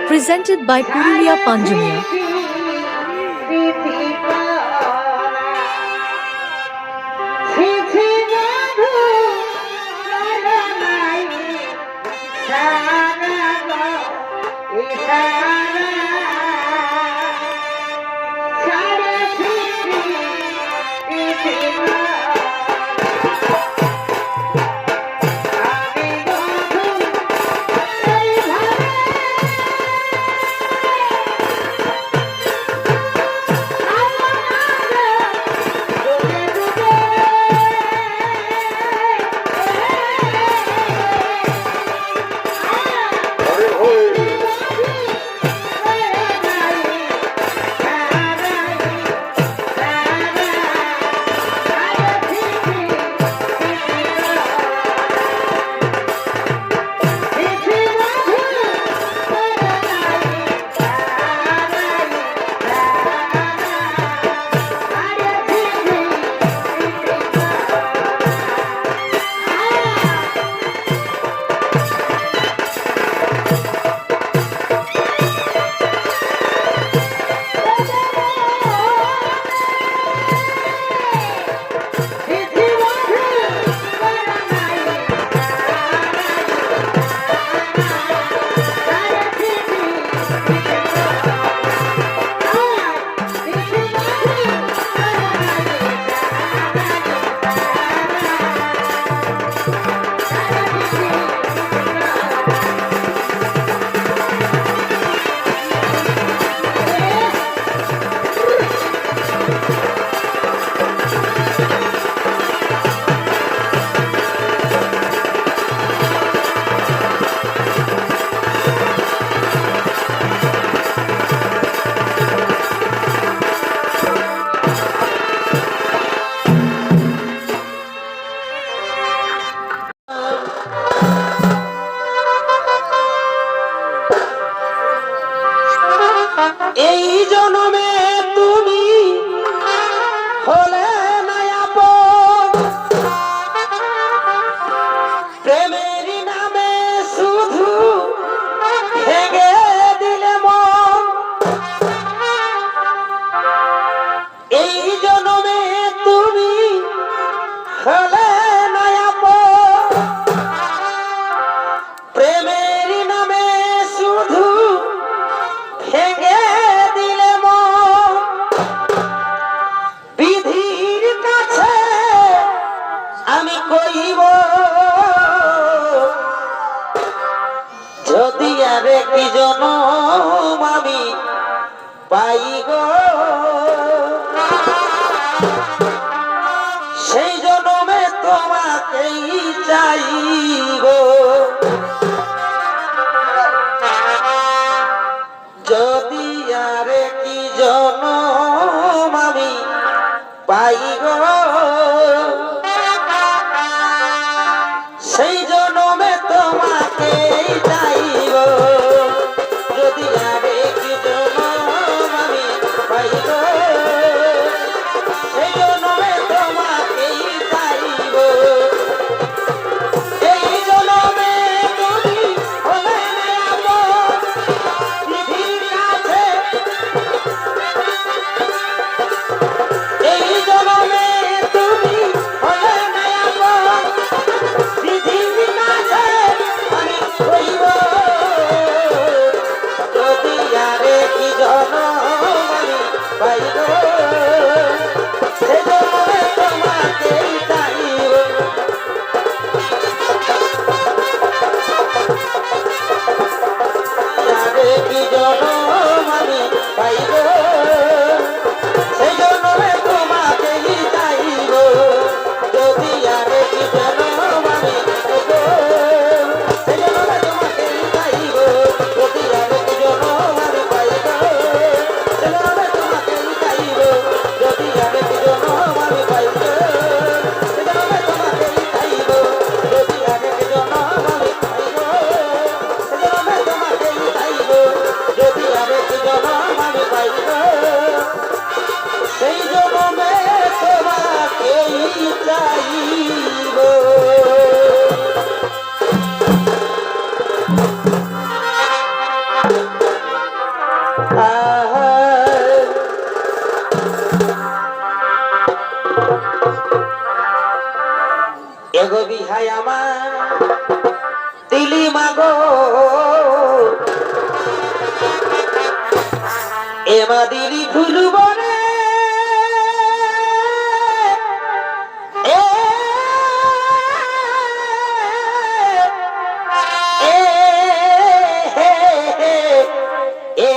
Presented by Purulia Panjania. এই জন্মে তুমি হলে না আপন, প্রেমের নামে শুধু ভেঙে দিলে মন। এই জন্মে তুমি হলে না আপন, প্রেমের নামে শুধু ভেঙে আমি কইব যদি আরে কি জনম আমি পাই গো, সেই জনমে তোমাকেই চাইব। যদি আরে কি জনম আমি পাই গো, সেই জন্মে তোমাকে চাইব। যদি আরে কি জন্ম আমি পাইব, সেই জন্মে তোমাকে চাইব। এই জন্মে তুমি হলে না আপন, পৃথিবীর কাছে। এই জন্মে তুমি এগো বিহাই আমার দিলি মাগো এমা দিলি ভুলব রে এ এ এ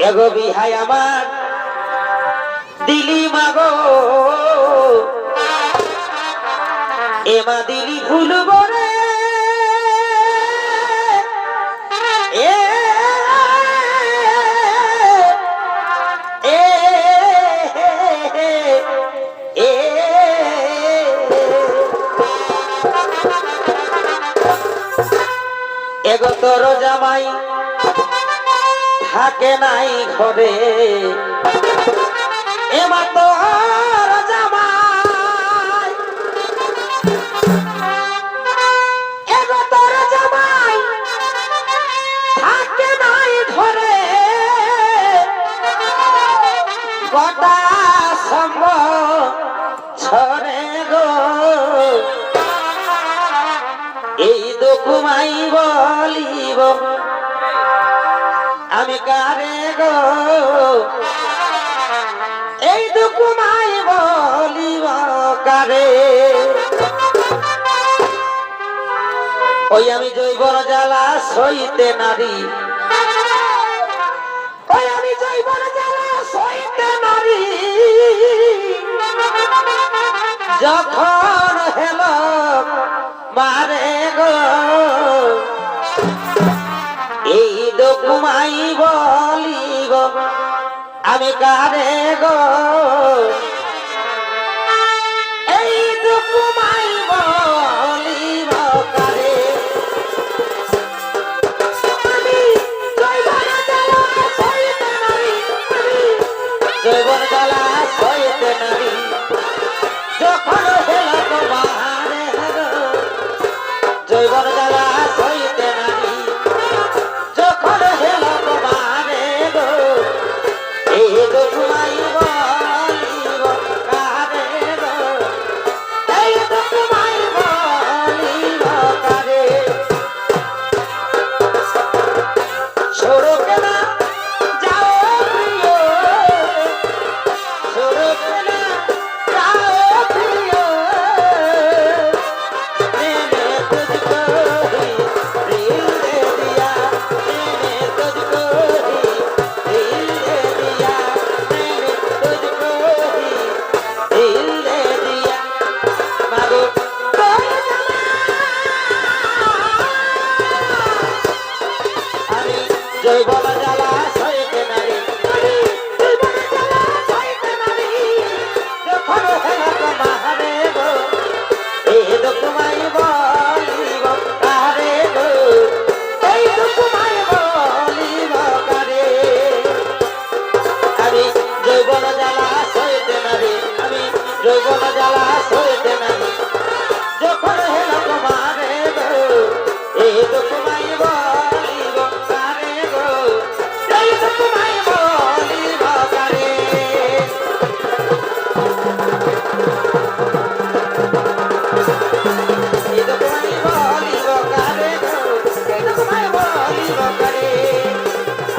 এগো বিহাই আমার দিলি মাগো এমা দিলি ভুলব রে এ এ এ এগো তোর জামাই থাকে নাই ঘরে এমা তোর জামাই এগো তোর জামাই থাকে নাই ঘরে গোটা সঙ্গ ছড়ে গো এই দুকুমাই বলিব আমি কারে গো এই দুকুমাই বলিব কারে ওই আমি জৈবন জ্বালা সইতে নারী ওই আমি জৈবন জ্বালা সইতে নারী যখন হেল মারে গো এই দুকুমাই বলিব আমি কারে গো এই দুকুমাই বলিব কারে আমি জৈবন জ্বালা সইতে নারী জৈবন জ্বালা সইতে নারী যখন হেল তোমারে গো জৈবন জ্বালা সইতে নারী যখন হেল তোমারে গো এই দুকুমাই বলিব কারে গো এই দুকুমাই বলিব কারে সড়কে না যাও প্রিয় সড়কে না যাও প্রিয় मैंने तुझको ही दिल दे दिया मैंने तुझको ही दिल दे दिया मैंने तुझको ही दिल दे दिया मागो আমি জৈবন জ্বালা সইতে নারী আমি জৈবন জ্বালা সইতে নারী যখন হেল তোমারে গো এই দুকুমাই বলিব কারে গো এই দুকুমাই বলিব কারে আমি জৈবন জ্বালা সইতে নারী আমি জৈবন জ্বালা সইতে নারী যখন হেল তোমারে গো এই দুকুমাই বলিব কারে গো এই দুকুমাই বলিব কারে এই দুকুমাই বলিব কারে গো এই দুকুমাই বলিব কারে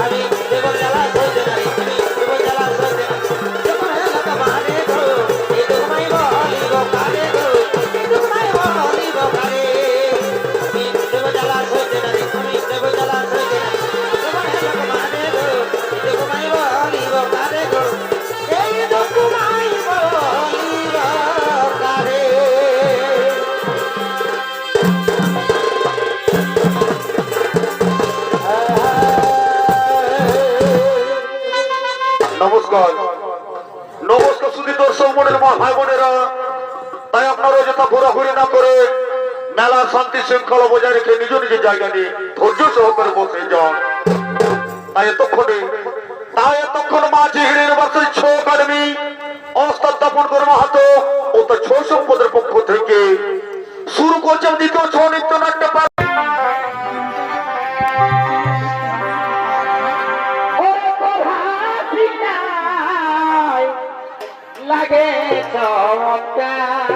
আমি জৈবন জ্বালা সইতে নারী আমি জৈবন জ্বালা সইতে নারী যখন হেল তোমারে গো এই দুকুমাই বলিব কারে গো এই দুকুমাই বলিব কারে আমি জৈবন জ্বালা সইতে নারী আমি জৈবন জ্বালা সইতে নারী যখন হেল তোমারে গো এই দুকুমাই বলিব কারে গো এই দুকুমাই বলিব কারে নমস্কার নমস্কার শুধু দর্শক মনের মা ভাই বোনেরা তাই আপনারা যথা ঘোরাঘুরি না করে মেলার শান্তি শৃঙ্খলা বজায় রেখে নিজ নিজের জায়গা নিয়ে ধৈর্য সহকারে বসে যান তাই এতক্ষণ মা জিহিরের বাসে ছ একাডেমি অস্থাপন করে মাহাতো ও তার ছ সম্পদের পক্ষ থেকে শুরু করছেন দ্বিতীয় ছ নৃত্যনাট্য লাগে চমৎকার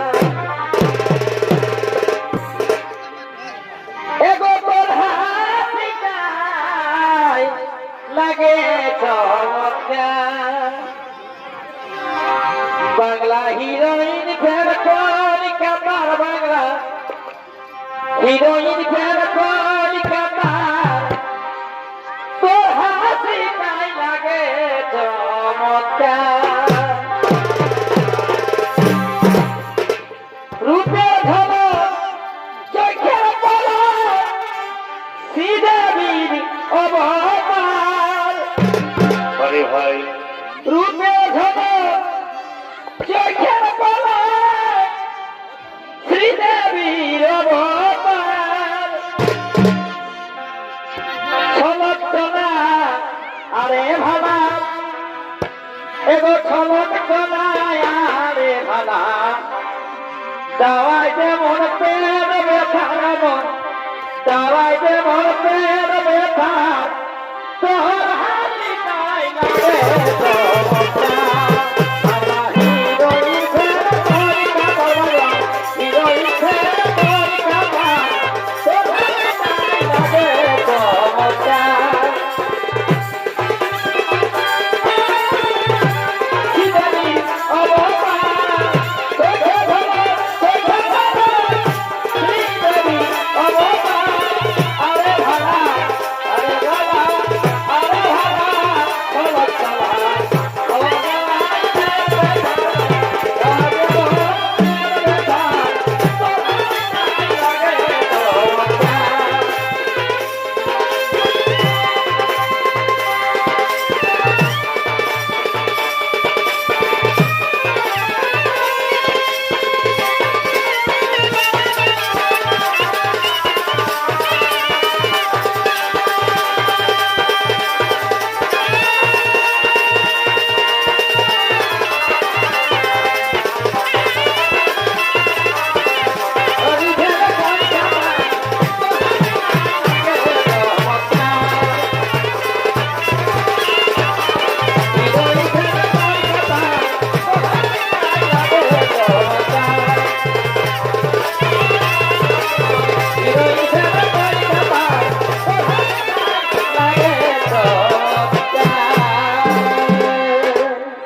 এগো তোর হাসিটাই লাগে চমৎকার বাংলা হিরোইন ফের কলিকাতার বাংলা হিরোইন ফের কলিকাতার তোর হাসিটাই লাগে চমৎকার রূপের ঝলক চোখের পলক শ্রীদেবীর অবতার আরে ভাই রূপের ঝলক চোখের পলক শ্রীদেবীর অবতার ছলক চলা আরে ভালা এগো ছলক চলা আরে ভালা দাওয়াই যেমন পেট ব্যথা মন দাওয়াই যেমন পেট ব্যথা তোর হাসি তাই লাগে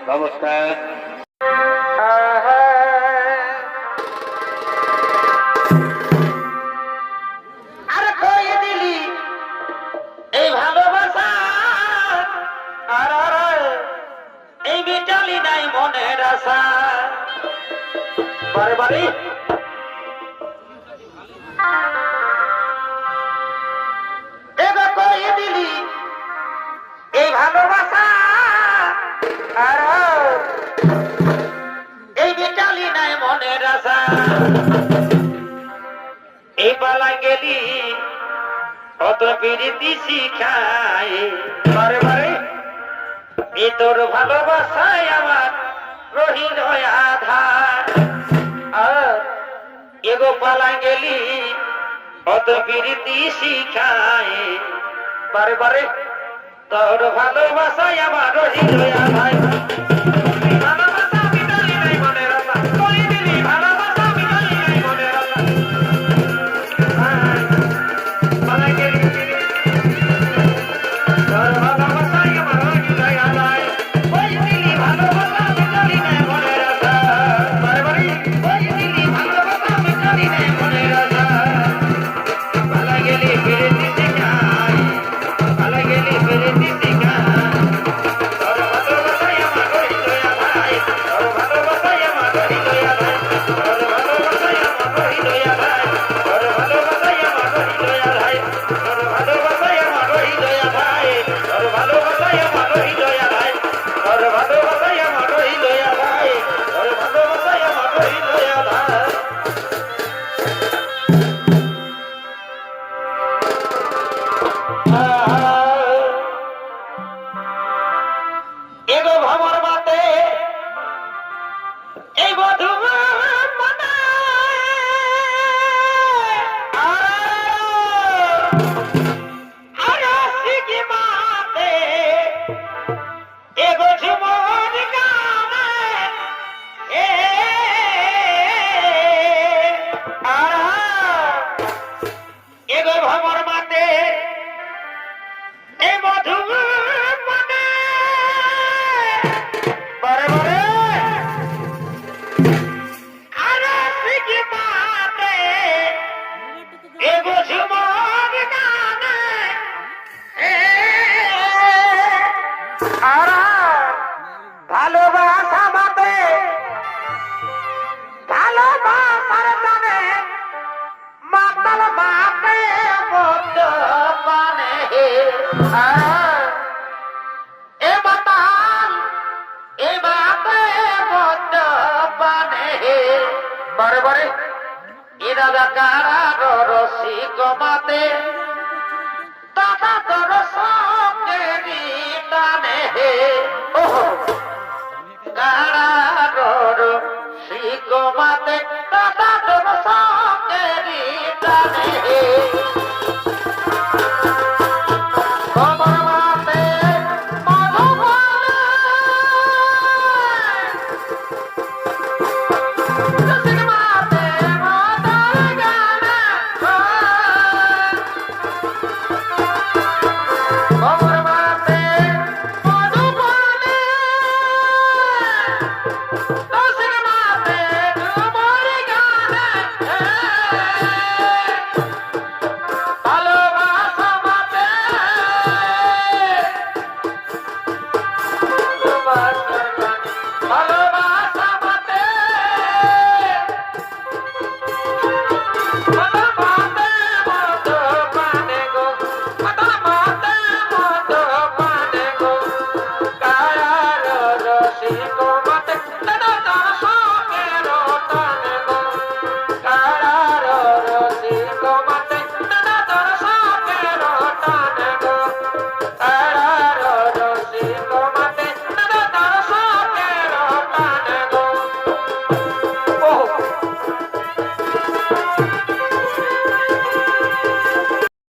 নমস্কার আরে কই দিলি এই ভালোবাসা আর এই বিটালি নাই মনের আশা বারে বারে এগো কই দিলি এই ভালোবাসা আর এই বিটালি নাই মনের আশা এই পালা গেলি অত বিরতি শিখায় বারে বারে এই তোর ভালোবাসায় আমার রহিল আধার আর এগো পালা গেলি অত বিরতি শিখায় বারে বারে তোর ভালোবাসায় আমার রহিল আধার ভালোবাসা বিটালি নাই মনের আশা কই দিলি ভালোবাসা বিটালি নাই মনের আশা গেলি এই মধু মানে বারে বারে আরে সিকি মাতে এ বুঝু মন গানে আর ভালোবাসা মাতে ভালোবাসার জানে মাতাল মাতে বন্ধ মানে এ মাতাল এ মাতে বন্ধ মানে বারে বারে এরা কারা রসিক মাতে দাদা তো